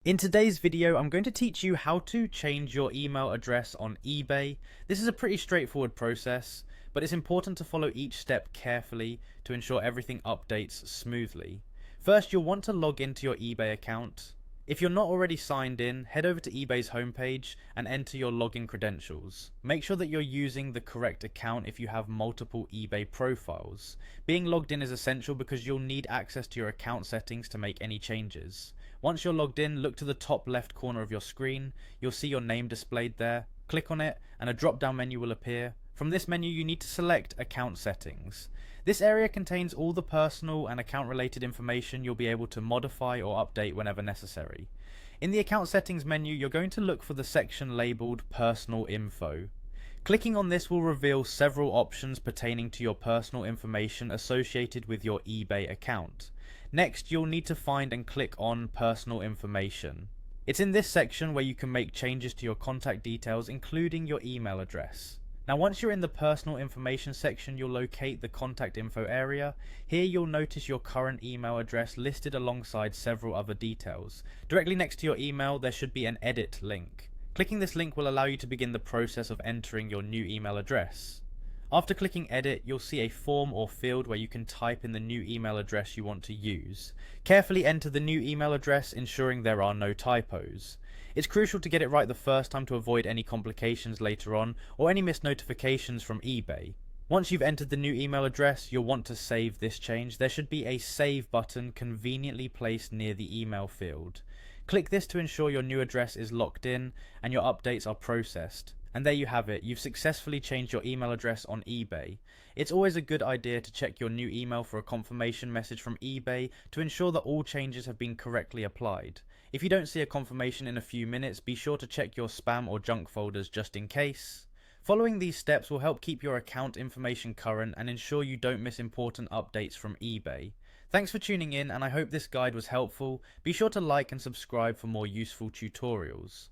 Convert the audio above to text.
In today's video, I'm going to teach you how to change your email address on eBay. This is a pretty straightforward process, but it's important to follow each step carefully to ensure everything updates smoothly. First, you'll want to log into your eBay account. If you're not already signed in, head over to eBay's homepage and enter your login credentials. Make sure that you're using the correct account if you have multiple eBay profiles. Being logged in is essential because you'll need access to your account settings to make any changes. Once you're logged in, look to the top left corner of your screen. You'll see your name displayed there. Click on it and a drop down menu will appear. From this menu you need to select account settings. This area contains all the personal and account related information you'll be able to modify or update whenever necessary. In the account settings menu, you're going to look for the section labelled personal info. Clicking on this will reveal several options pertaining to your personal information associated with your eBay account. Next, you'll need to find and click on personal information. It's in this section where you can make changes to your contact details, including your email address. Now once you're in the personal information section, you'll locate the contact info area. Here you'll notice your current email address listed alongside several other details. Directly next to your email there should be an edit link. Clicking this link will allow you to begin the process of entering your new email address. After clicking edit, you'll see a form or field where you can type in the new email address you want to use. Carefully enter the new email address, ensuring there are no typos. It's crucial to get it right the first time to avoid any complications later on or any missed notifications from eBay. Once you've entered the new email address, you'll want to save this change. There should be a save button conveniently placed near the email field. Click this to ensure your new address is locked in and your updates are processed. And there you have it, you've successfully changed your email address on eBay. It's always a good idea to check your new email for a confirmation message from eBay to ensure that all changes have been correctly applied. If you don't see a confirmation in a few minutes, be sure to check your spam or junk folders just in case. Following these steps will help keep your account information current and ensure you don't miss important updates from eBay. Thanks for tuning in, and I hope this guide was helpful. Be sure to like and subscribe for more useful tutorials.